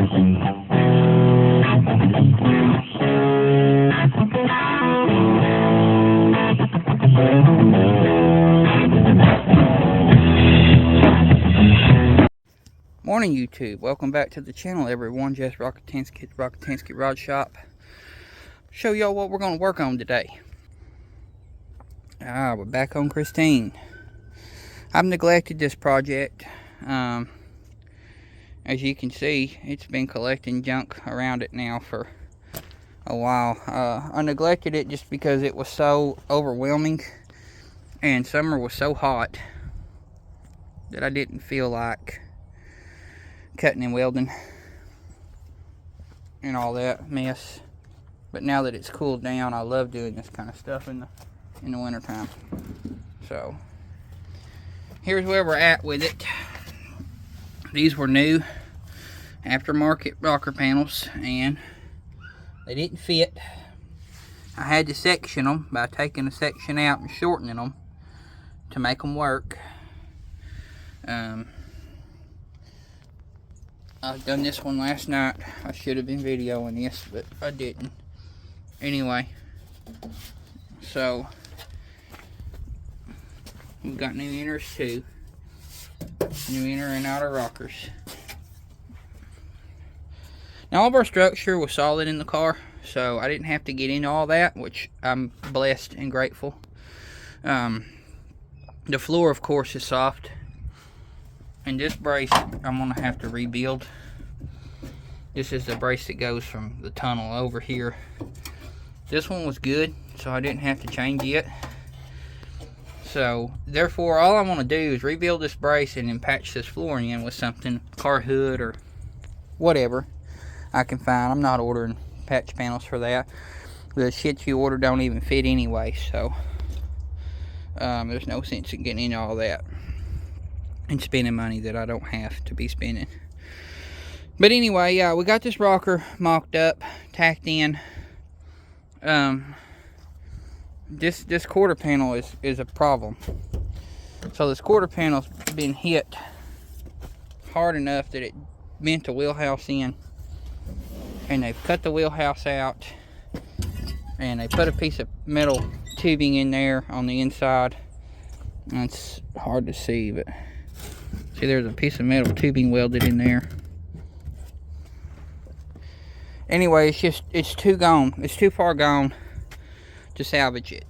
Morning YouTube, welcome back to the channel everyone. Jess Rockatansky Rod Shop. Show y'all what we're going to work on today. We're back on Christine. I've neglected this project. As you can see, it's been collecting junk around it now for a while. I neglected it just because it was so overwhelming and summer was so hot that I didn't feel like cutting and welding and all that mess. But now that it's cooled down, I love doing this kind of stuff in the winter time. So here's where we're at with it. These were new aftermarket rocker panels and they didn't fit. I had to section them by taking a section out and shortening them to make them work. I've done this one last night. I should have been videoing this, but I didn't. Anyway, so we've got new inners too. New inner and outer rockers. Now all of our structure was solid in the car, so I didn't have to get into all that, which I'm blessed and grateful. The floor, of course, is soft. And this brace, I'm going to have to rebuild. This is the brace that goes from the tunnel over here. This one was good, so I didn't have to change it. So, therefore, all I want to do is rebuild this brace and then patch this flooring in with something, car hood or whatever I can find. I'm not ordering patch panels for that. The shit you order don't even fit anyway, so there's no sense in getting into all that and spending money that I don't have to be spending. But anyway, yeah, we got this rocker mocked up, tacked in. This quarter panel is a problem. So this quarter panel's been hit hard enough that it bent the wheelhouse in, and they've cut the wheelhouse out, and they put a piece of metal tubing in there on the inside. It's hard to see, but see, there's a piece of metal tubing welded in there. Anyway, it's too gone. It's too far gone to salvage it.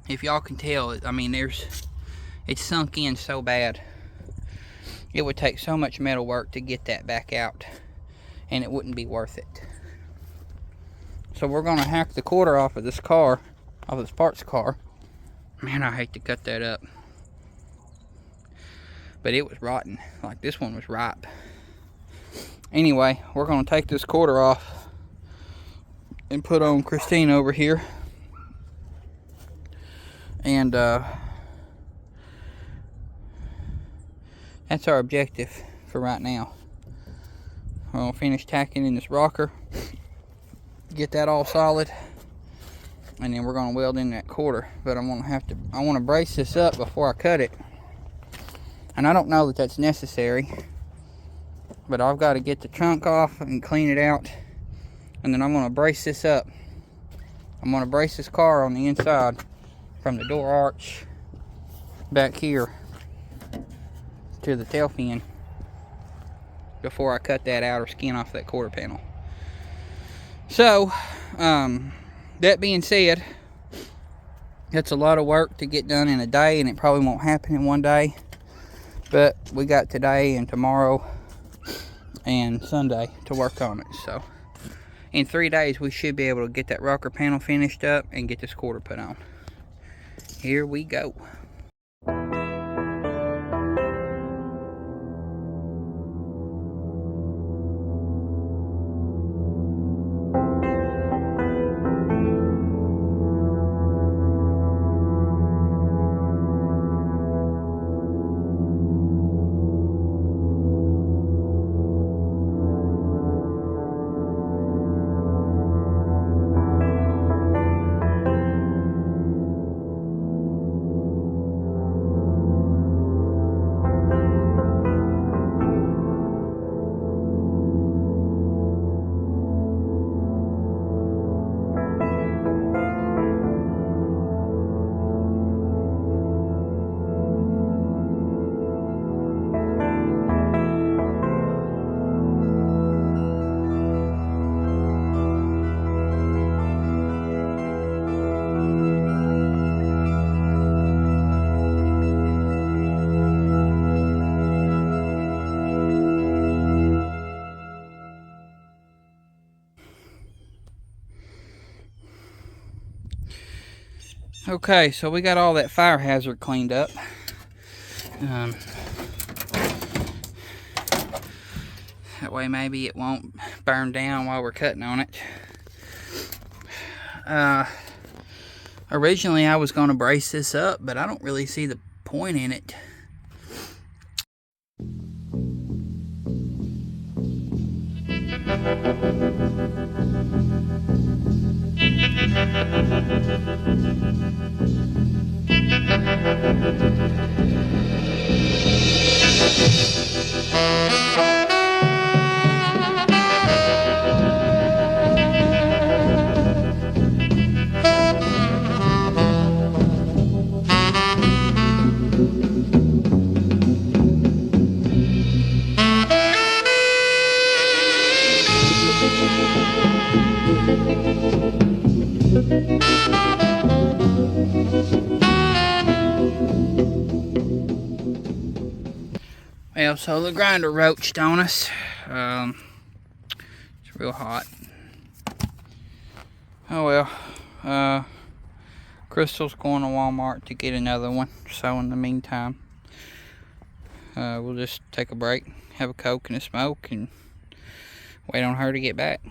If y'all can tell, I mean, it's sunk in so bad. It would take so much metal work to get that back out, and it wouldn't be worth it. So we're gonna hack the quarter off of this car, off of this parts car. Man, I hate to cut that up. But it was rotten. Like, this one was ripe. Anyway, we're going to take this quarter off and put on Christine over here. And that's our objective for right now. We're going to finish tacking in this rocker, get that all solid, and then we're going to weld in that quarter. But I want to brace this up before I cut it. And I don't know that that's necessary, but I've got to get the trunk off and clean it out, and then I'm going to brace this up. I'm going to brace this car on the inside from the door arch back here to the tail fin before I cut that outer skin off that quarter panel. So, that being said, that's a lot of work to get done in a day, and it probably won't happen in one day. But we got today and tomorrow and Sunday to work on it. So in 3 days we should be able to get that rocker panel finished up and get this quarter put on. Here we go. Okay, so we got all that fire hazard cleaned up. That way maybe it won't burn down while we're cutting on it. Originally I was going to brace this up, but I don't really see the point in it. Well, so the grinder roached on us. It's real hot. Oh well. Crystal's going to Walmart to get another one. So in the meantime, we'll just take a break, have a Coke and a smoke, and wait on her to get back.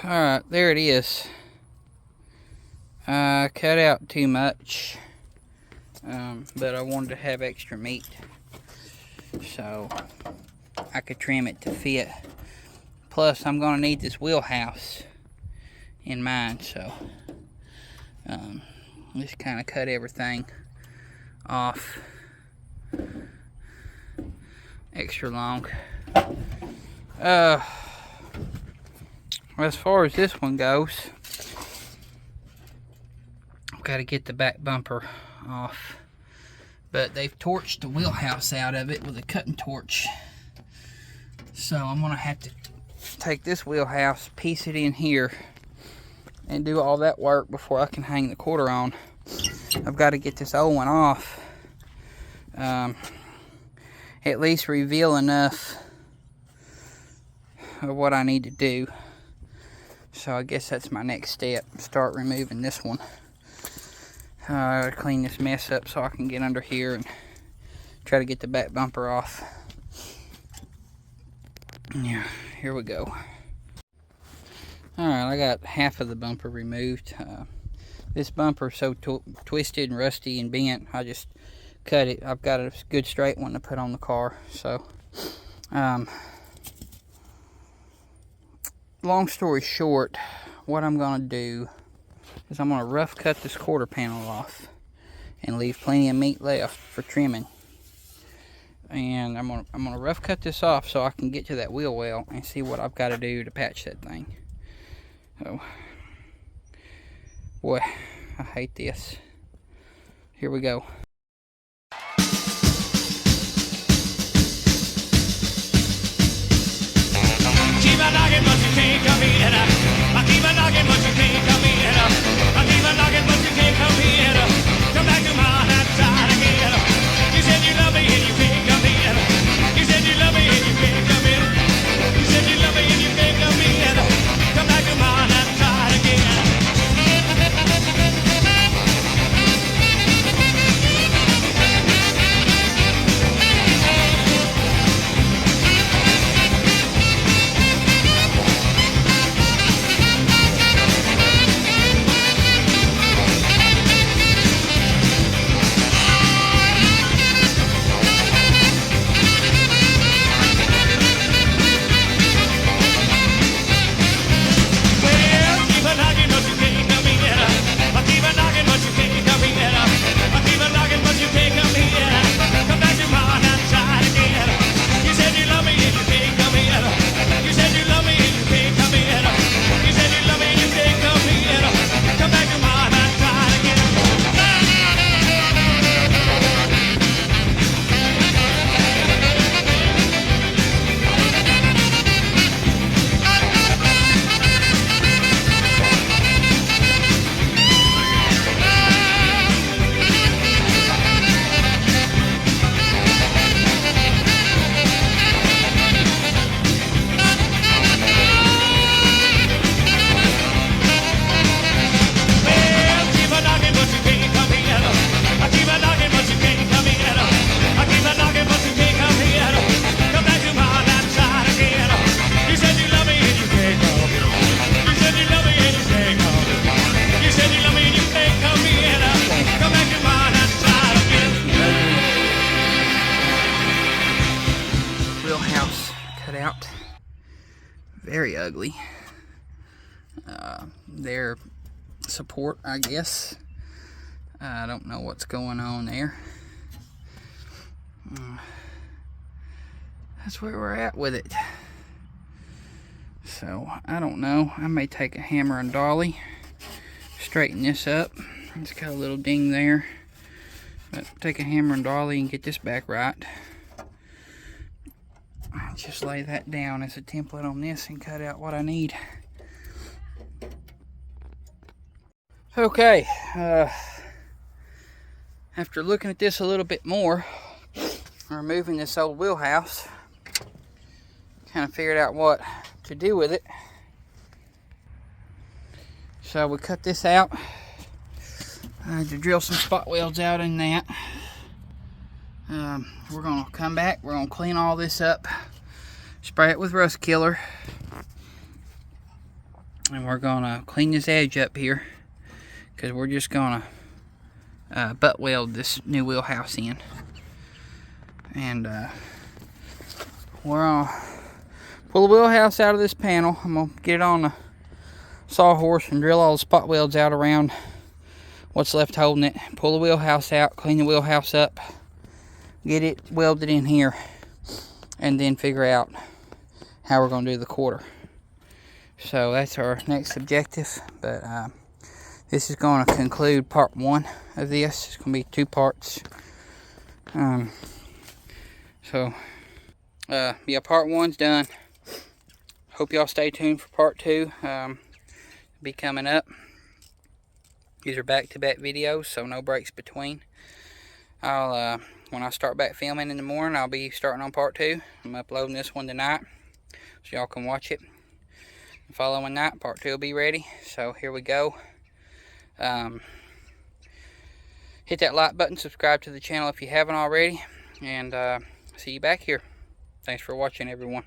Alright, there it is. I cut out too much, but I wanted to have extra meat, so I could trim it to fit. Plus, I'm going to need this wheelhouse in mine, so just kind of cut everything off extra long. As far as this one goes, I've got to get the back bumper off, but they've torched the wheelhouse out of it with a cutting torch, so I'm gonna have to take this wheelhouse, piece it in here, and do all that work before I can hang the quarter on. I've got to get this old one off, at least reveal enough of what I need to do. So I guess that's my next step, start removing this one. I gotta clean this mess up so I can get under here and try to get the back bumper off. Yeah, here we go. Alright, I got half of the bumper removed. This bumper is so twisted and rusty and bent, I just cut it. I've got a good straight one to put on the car. So, long story short, what I'm going to do is I'm going to rough cut this quarter panel off and leave plenty of meat left for trimming. And I'm gonna rough cut this off so I can get to that wheel well and see what I've got to do to patch that thing. Oh, boy, I hate this. Here we go. Keep on knocking, but you can't come in. I keep on knocking, but you can't come in. I keep on knocking, but you can't come in. Come back to my side again. You said you love me and you can't come in. You said you love me and you can't come in. You said you love me and you can't come in. Come back to my side again. Wheelhouse cut out. Very ugly. Their support, I guess. I don't know what's going on there. That's where we're at with it. So, I don't know. I may take a hammer and dolly, straighten this up. It's got a little ding there. But take a hammer and dolly and get this back right. Just lay that down as a template on this and cut out what I need. Okay, after looking at this a little bit more, removing this old wheelhouse, kind of figured out what to do with it. So we cut this out. I had to drill some spot welds out in that. We're going to come back, we're going to clean all this up, spray it with rust killer, and we're going to clean this edge up here, because we're just going to butt weld this new wheelhouse in. And we're going to pull the wheelhouse out of this panel. I'm going to get it on the sawhorse and drill all the spot welds out around what's left holding it. Pull the wheelhouse out, clean the wheelhouse up, get it welded in here, and then figure out how we're going to do the quarter. So that's our next objective. But this is going to conclude part 1 of this. It's going to be 2 parts. Yeah, part 1's done. Hope y'all stay tuned for part 2. Be coming up. These are back-to-back videos, so no breaks between. I'll when I start back filming in the morning, I'll be starting on part 2. I'm uploading this one tonight, so y'all can watch it. The following night, part 2 will be ready. So here we go. Hit that like button, subscribe to the channel if you haven't already, and see you back here. Thanks for watching, everyone.